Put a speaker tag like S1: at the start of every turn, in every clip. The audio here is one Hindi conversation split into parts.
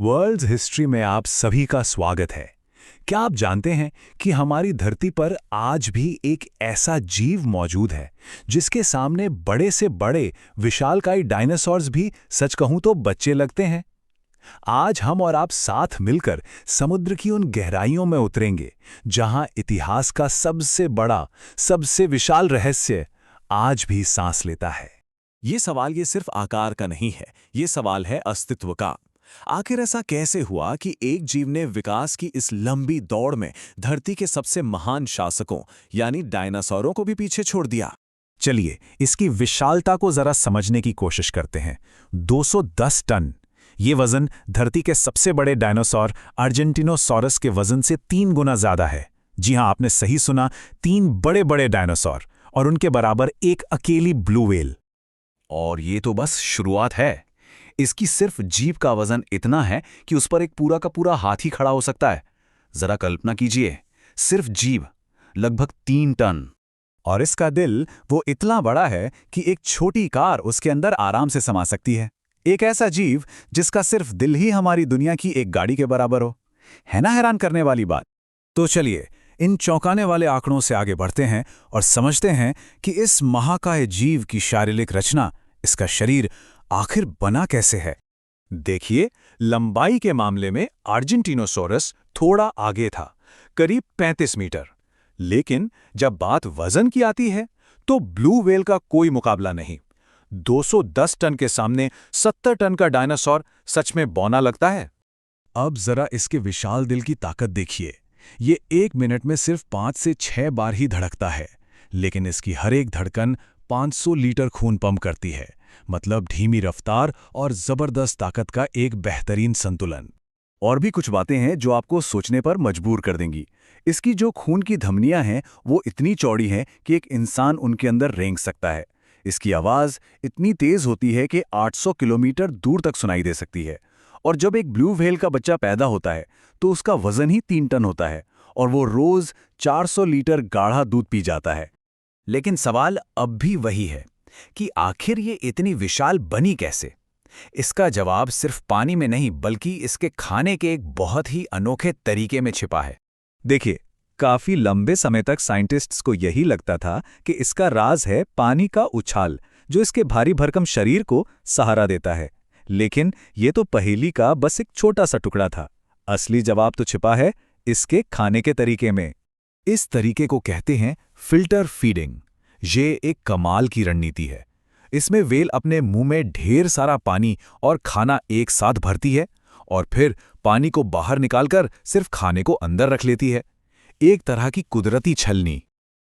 S1: वर्ल्ड्स हिस्ट्री में आप सभी का स्वागत है। क्या आप जानते हैं कि हमारी धरती पर आज भी एक ऐसा जीव मौजूद है जिसके सामने बड़े से बड़े विशालकाय डायनासोर्स भी सच कहूं तो बच्चे लगते हैं। आज हम और आप साथ मिलकर समुद्र की उन गहराइयों में उतरेंगे जहां इतिहास का सबसे बड़ा, सबसे विशाल रहस्य आज भी सांस लेता है।
S2: ये सवाल ये सिर्फ आकार का नहीं है, ये सवाल है अस्तित्व का। आखिर ऐसा कैसे हुआ कि एक जीव ने विकास की इस लंबी दौड़ में धरती के सबसे महान शासकों यानी डायनासोरों को भी पीछे छोड़ दिया?
S1: चलिए इसकी विशालता को जरा समझने की कोशिश करते हैं। 210 टन, ये वजन धरती के सबसे बड़े डायनासोर अर्जेंटिनोसॉरस के वजन से 3 गुना ज्यादा है। जी हां, आपने सही सुना, 3 बड़े बड़े डायनासोर और उनके बराबर एक अकेली ब्लू व्हेल।
S2: और ये तो बस शुरुआत है। इसकी सिर्फ जीभ का वजन इतना है कि उस पर एक पूरा का पूरा हाथी खड़ा हो सकता है। जरा कल्पना कीजिए, सिर्फ जीभ लगभग 3 टन।
S1: और इसका दिल वो इतना बड़ा है कि एक छोटी कार उसके अंदर आराम से समा सकती है। एक ऐसा जीव जिसका सिर्फ दिल ही हमारी दुनिया की एक गाड़ी के बराबर हो। है ना हैरान करने वाली बात? तो चलिए इन चौंकाने वाले आंकड़ों से आगे बढ़ते हैं और समझते हैं कि इस महाकाय जीव की शारीरिक रचना, इसका शरीर आखिर बना कैसे है। देखिए, लंबाई के मामले में अर्जेंटिनोसॉरस थोड़ा आगे था, करीब 35 मीटर। लेकिन जब बात वजन की आती है तो ब्लू व्हेल का कोई मुकाबला नहीं। 210 टन के सामने 70 टन का डायनासोर सच में बौना लगता है। अब जरा इसके विशाल दिल की ताकत देखिए। ये 1 मिनट में सिर्फ 5 से 6 बार ही धड़कता है, लेकिन इसकी हर एक धड़कन 500 लीटर खून पंप करती है। मतलब धीमी रफ्तार और जबरदस्त ताकत का एक बेहतरीन संतुलन।
S2: और भी कुछ बातें हैं जो आपको सोचने पर मजबूर कर देंगी। इसकी जो खून की धमनियां हैं वो इतनी चौड़ी हैं कि एक इंसान उनके अंदर रेंग सकता है। इसकी आवाज़ इतनी तेज होती है कि 800 किलोमीटर दूर तक सुनाई दे सकती है। और जब एक ब्लू व्हेल का बच्चा पैदा होता है तो उसका वजन ही 3 टन होता है और वो रोज 400 लीटर गाढ़ा दूध पी जाता है।
S3: लेकिन सवाल अब भी वही है कि आखिर ये इतनी विशाल बनी कैसे? इसका जवाब सिर्फ पानी में नहीं बल्कि इसके खाने के एक बहुत ही अनोखे तरीके में छिपा है।
S1: देखिए, काफी लंबे समय तक साइंटिस्ट्स को यही लगता था कि इसका राज है पानी का उछाल, जो इसके भारी भरकम शरीर को सहारा देता है। लेकिन ये तो पहेली का बस एक छोटा सा टुकड़ा था। असली जवाब तो छिपा है इसके खाने के तरीके में। इस तरीके को कहते हैं फिल्टर फीडिंग। ये एक कमाल की रणनीति है। इसमें व्हेल अपने मुंह में ढेर सारा पानी और खाना एक साथ भरती है और फिर पानी को बाहर निकालकर सिर्फ खाने को अंदर रख लेती है। एक तरह की कुदरती छलनी।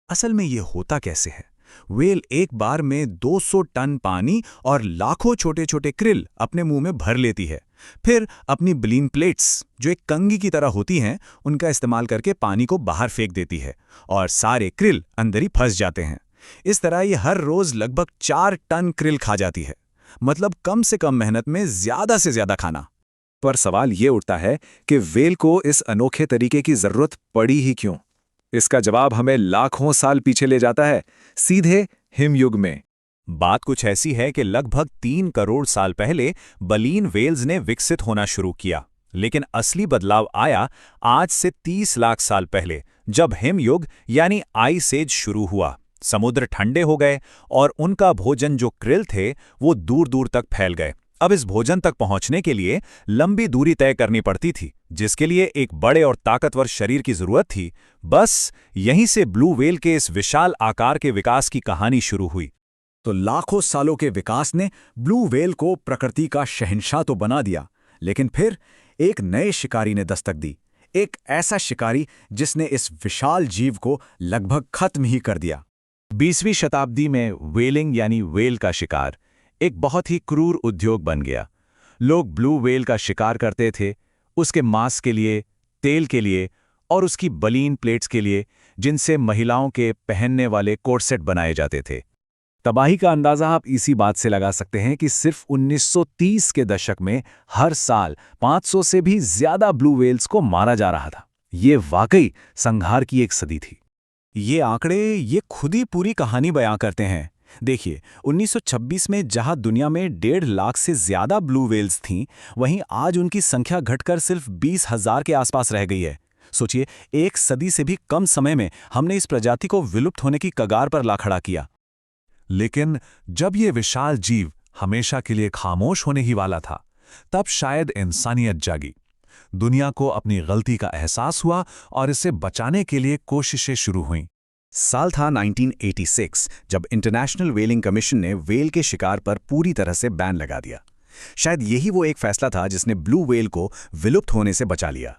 S1: असल में ये होता कैसे है? व्हेल एक बार में 200 टन पानी और लाखों छोटे छोटे क्रिल अपने मुंह में भर लेती है। फिर अपनी ब्लीन प्लेट्स, जो एक कंघी की तरह होती हैं, उनका इस्तेमाल करके पानी को बाहर फेंक देती है और सारे क्रिल अंदर ही फंस जाते हैं। इस तरह ये हर रोज लगभग 4 टन क्रिल खा जाती है। मतलब कम से कम मेहनत में ज्यादा से ज्यादा खाना। पर सवाल ये उठता है कि व्हेल को इस अनोखे तरीके की जरूरत पड़ी ही क्यों? इसका जवाब हमें लाखों साल पीछे ले जाता है, सीधे हिमयुग में। बात कुछ ऐसी है कि लगभग 3 करोड़ साल पहले बलीन व्हेल्स ने विकसित होना शुरू किया। लेकिन असली बदलाव आया आज से 30 लाख साल पहले, जब हिमयुग यानी आइस एज शुरू हुआ। समुद्र ठंडे हो गए और उनका भोजन जो क्रिल थे वो दूर दूर तक फैल गए। अब इस भोजन तक पहुंचने के लिए लंबी दूरी तय करनी पड़ती थी, जिसके लिए एक बड़े और ताकतवर शरीर की जरूरत थी। बस यहीं से ब्लू व्हेल के इस विशाल आकार के विकास की कहानी शुरू हुई।
S2: तो लाखों सालों के विकास ने ब्लू व्हेल को प्रकृति का शहंशाह तो बना दिया, लेकिन फिर एक नए शिकारी ने दस्तक दी। एक ऐसा शिकारी जिसने इस विशाल जीव को लगभग खत्म ही कर दिया।
S1: 20वीं शताब्दी में व्हेलिंग यानी व्हेल का शिकार एक बहुत ही क्रूर उद्योग बन गया। लोग ब्लू व्हेल का शिकार करते थे, उसके मांस के लिए, तेल के लिए और उसकी बलीन प्लेट्स के लिए, जिनसे महिलाओं के पहनने वाले कोर्सेट बनाए जाते थे। तबाही का अंदाजा आप इसी बात से लगा सकते हैं कि सिर्फ 1930 के दशक में हर साल 500 से भी ज्यादा ब्लू व्हेल्स को मारा जा रहा था। ये वाकई संहार की एक सदी थी।
S2: ये आंकड़े ये खुद ही पूरी कहानी बयां करते हैं।
S3: देखिए, 1926 में जहां दुनिया में 1.5 लाख से ज्यादा ब्लू व्हेल्स थीं, वहीं आज उनकी संख्या घटकर सिर्फ 20,000 के आसपास रह गई है। सोचिए, एक सदी से भी कम समय में हमने इस प्रजाति को विलुप्त होने की कगार पर ला खड़ा किया।
S1: लेकिन जब ये विशाल जीव हमेशा के लिए खामोश होने ही वाला था, तब शायद इंसानियत जागी। दुनिया को अपनी गलती का एहसास हुआ और इसे बचाने के लिए कोशिशें शुरू हुईं।
S3: साल था 1986, जब इंटरनेशनल व्हेलिंग कमीशन ने व्हेल के शिकार पर पूरी तरह से बैन लगा दिया। शायद यही वो एक फैसला था जिसने ब्लू व्हेल को विलुप्त होने से बचा लिया।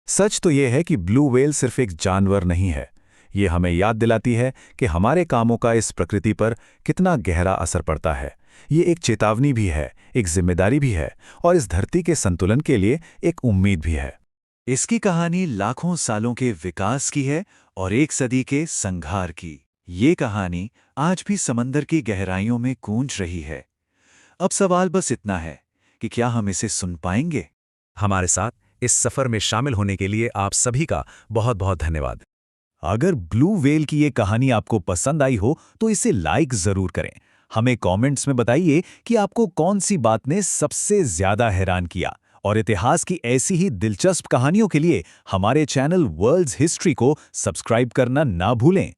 S1: सच तो ये है कि ब्लू व्हेल सिर्फ एक जानवर नहीं है। ये हमें याद दिलाती है कि हमारे कामों का इस प्रकृति पर कितना गहरा असर पड़ता है। ये एक चेतावनी भी है, एक जिम्मेदारी भी है, और इस धरती के संतुलन के लिए एक उम्मीद भी है।
S2: इसकी कहानी लाखों सालों के विकास की है और एक सदी के संघार की। ये कहानी आज भी समंदर की गहराइयों में गूंज रही है। अब सवाल बस इतना है कि क्या हम इसे सुन पाएंगे?
S1: हमारे साथ इस सफर में शामिल होने के लिए आप सभी का बहुत बहुत धन्यवाद।
S3: अगर ब्लू व्हेल की ये कहानी आपको पसंद आई हो तो इसे लाइक जरूर करें। हमें कमेंट्स में बताइए कि आपको कौन सी बात ने सबसे ज्यादा हैरान किया, और इतिहास की ऐसी ही दिलचस्प कहानियों के लिए हमारे चैनल वर्ल्ड्स हिस्ट्री को सब्सक्राइब करना ना भूलें।